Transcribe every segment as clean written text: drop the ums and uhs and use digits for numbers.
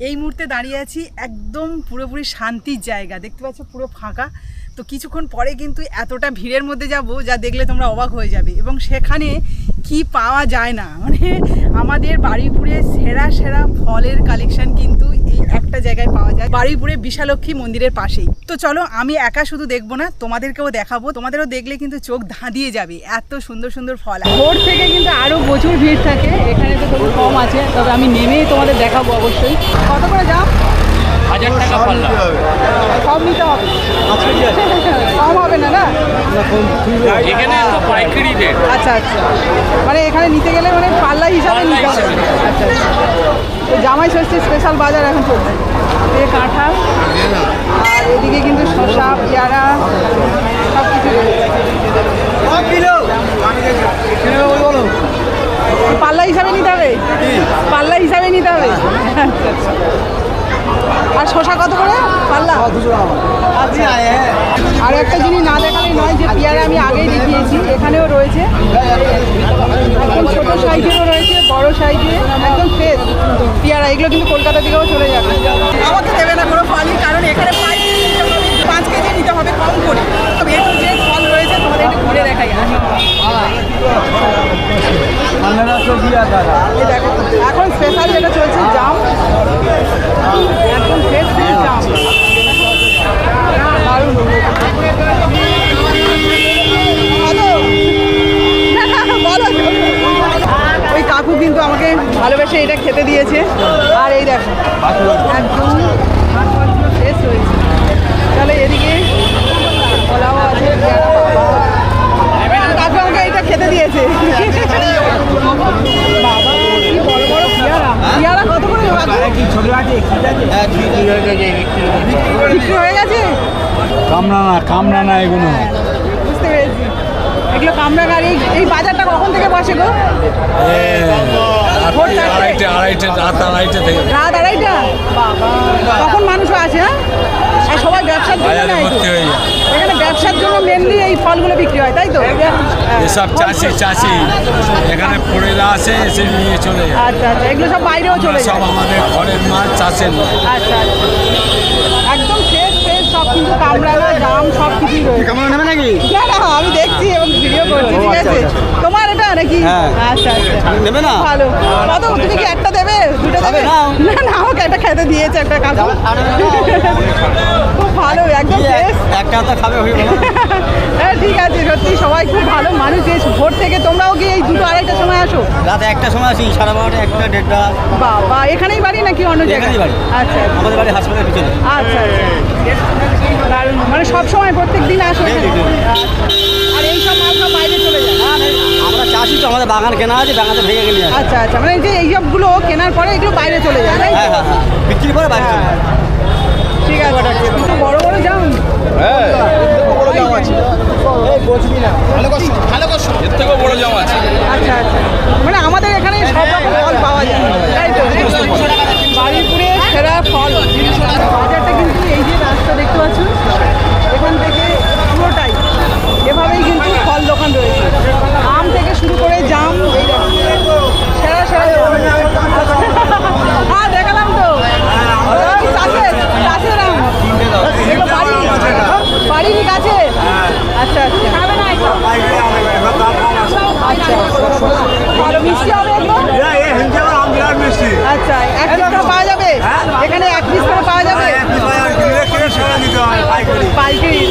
এই মুহূর্তে দাঁড়িয়ে আছি একদম পুরোপুরি শান্তির জায়গা, দেখতে পাচ্ছ পুরো ফাঁকা। তো কিছুক্ষণ পরে কিন্তু এতটা ভিড়ের মধ্যে যাব যা দেখলে তোমরা অবাক হয়ে যাবে, এবং সেখানে কি পাওয়া যায় না, মানে আমাদের বারুইপুরে সেরা সেরা ফলের কালেকশন কিন্তু এই একটা জায়গায় পাওয়া যায়, বারুইপুরে বিশালক্ষী মন্দিরের পাশেই। তো চলো, আমি একা শুধু দেখবো না, তোমাদেরকেও দেখাবো, তোমাদেরও দেখলে কিন্তু চোখ ধাঁধিয়ে যাবে, এত সুন্দর সুন্দর ফল। ভোর থেকে কিন্তু আরো প্রচুর ভিড় থাকে, এখানে তো তবু কম আছে, তবে আমি নেমেই তোমাদের দেখাবো অবশ্যই। কত করে দাম? 1000 টাকা পাল্লা। সব নিতে হবে, কম হবে না? না এখানে তো পাইকারি রেট। আচ্ছা আচ্ছা, মানে এখানে নিতে গেলে মানে পাল্লা হিসাবে নিতে হবে। আচ্ছা আচ্ছা, তো জামাই ষষ্ঠী স্পেশাল বাজার এখন চলছে। কাঁঠাল, আর এদিকে কিন্তু শসা, পেয়ারা সব কিছু পাল্লা হিসাবে নিতে হবে, পাল্লা হিসাবে নিতে হবে। আর শসা কত করে পাল্লা? আচ্ছা, আর একটা জিনিস না দেখালে নয়, যে পেয়ারা আমি আগেই দেখিয়েছি, এখানেও রয়েছে একদম ছোটো সাইজেরও রয়েছে, বড় সাইজে একদম ফ্রেশ পেয়ারা। এগুলো কিন্তু কলকাতা থেকেও চলে যাবে। আমাকে দেবে না কোনো ফলই, কারণ এখানে 5 কেজি নিতে হবে কম করে। একটু যে ফল রয়েছে তোমাদের একটু ঘুরে দেখাই। এখন স্পেশাল যেটা চলছে জাম, একদম ফ্রেশ ফ্রেশ জাম, দারুণ। ওই কাকু কিন্তু আমাকে ভালোবেসে এটা খেতে দিয়েছে, আর এই দেখো একদম ফ্রেশ রয়েছে। তাহলে এদিকে কলাও আছে, কাকু আমাকে এটা খেতে দিয়েছে। বাবা কি বড় বড় পেয়ারা, পেয়ারা কত করে? বিক্রি হয়ে গেছে? কামরা না এগুলো। বুঝতে পেরেছি, এগুলো কামরা গাড়ি। এই বাজারটা কখন থেকে বসে গো? রাত আড়াইটা থেকে। রাত 2:30? বাবা, তখন মানুষও আছে। হ্যাঁ, আর সবাই ব্যবসার জন্য না, এখানে ব্যবসার জন্য মেনলি এই ফলগুলো বিক্রি হয়, তাই তো? এসব চাষি এখানে পড়েরা আসে, এসে নিয়ে চলে যায়। আচ্ছা আচ্ছা, এগুলো সব বাইরেও চলে যায়? সব আমাদের ঘরের মাছ, চাষের মাছ। আচ্ছা আচ্ছা, একদম ফ্রেশ ফ্রেশ সব, কিন্তু কামড়া জাম সব কিছুই রয়েছে। কামড়া নেবে নাকি? না, আমি দেখছি এবং ভিডিও করছি, ঠিক আছে? তোমার এটা নাকি? আচ্ছা আচ্ছা, নেবে না? ভালো। কত, তুমি কি একটা দেবে, দুটো দেবে? না না, আমাকে একটা খেতে দিয়েছে একটা কাকু, খুব ভালো, একদম ফ্রেশ। একটা তো খাবে হয়ে গেল। হ্যাঁ ঠিক আছে, সত্যি সবাই খুব ভালো মানুষ। ভোর থেকে তোমরাও কি এই 2-2:30টার সময় আসো? রাত 1টার সময় আসি, 12:30, 1টা, 1:30টা। বাবা, এখানেই বাড়ি নাকি অন্য জায়গায়? আচ্ছা, আমাদের বাড়ি হাসপাতালের পিছনে। আচ্ছা আচ্ছা, দারুণ। মানে সব সময় প্রত্যেক দিন আসো? আর এই সব মাল সব বাইরে চলে যায়? আমরা চাষি তো, আমাদের বাগান কেনা আছে, বাগানে ভেঙে গেলে। আচ্ছা আচ্ছা, মানে যে এই সবগুলো কেনার পরে এগুলো বাইরে চলে যায়, তাই তো? হ্যাঁ, বিক্রি করে বাইরে চলে যায়। ঠিক আছে, বড় বড় জাম। হ্যাঁ, বড় জাম আছে। এর থেকেও বড় জাম আছে। আচ্ছা আচ্ছা, মানে আমাদের এখানে সব রকম ফল পাওয়া যায়, তাই তো? বারুইপুরে সেরা ফল বাজারটা কিন্তু এই যে রাস্তা দেখতে পাচ্ছ, এখান থেকে পুরোটাই এভাবেই কিন্তু ফল দোকান রয়েছে, আম থেকে শুরু করে জাম, এই দেখো সেরা সেরা। হ্যাঁ দেখালাম তো, চাষের আম, বাড়িরই গাছে। আচ্ছা আচ্ছা আচ্ছা, ভালো মিষ্টি হবে এগুলো? আচ্ছা, 1 পিস করে পাওয়া যাবে এখানে? 1 পিস করে পাওয়া যাবে পাইকারি?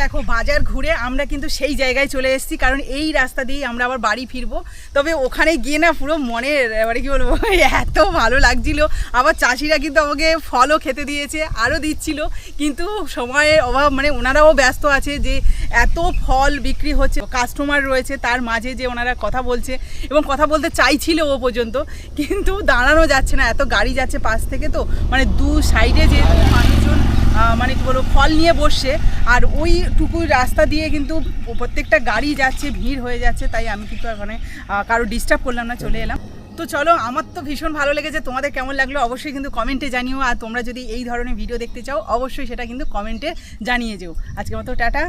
দেখো, বাজার ঘুরে আমরা কিন্তু সেই জায়গায় চলে এসেছি, কারণ এই রাস্তা দিয়েই আমরা আবার বাড়ি ফিরবো। তবে ওখানে গিয়ে না পুরো মনের এবারে কি বলবো, এত ভালো লাগছিল। আবার চাষিরা কিন্তু আমাকে ফলও খেতে দিয়েছে, আরও দিচ্ছিল, কিন্তু সময়ের অভাব, মানে ওনারাও ব্যস্ত আছে, যে এত ফল বিক্রি হচ্ছে, কাস্টমার রয়েছে, তার মাঝে যে ওনারা কথা বলছে এবং কথা বলতে চাইছিল ও পর্যন্ত, কিন্তু দাঁড়ানো যাচ্ছে না, এত গাড়ি যাচ্ছে পাশ থেকে, তো মানে দু সাইডে যে মানুষজন মানে কি বলবো ফল নিয়ে বসছে, আর ওইটুকু রাস্তা দিয়ে কিন্তু প্রত্যেকটা গাড়ি যাচ্ছে, ভিড় হয়ে যাচ্ছে, তাই আমি কিন্তু এখানে কারো ডিস্টার্ব করলাম না, চলে এলাম। তো চলো, আমার তো ভীষণ ভালো লেগেছে, তোমাদের কেমন লাগলো অবশ্যই কিন্তু কমেন্টে জানিও, আর তোমরা যদি এই ধরনের ভিডিও দেখতে চাও অবশ্যই সেটা কিন্তু কমেন্টে জানিয়ে যেও। আজকের মতো টাটা।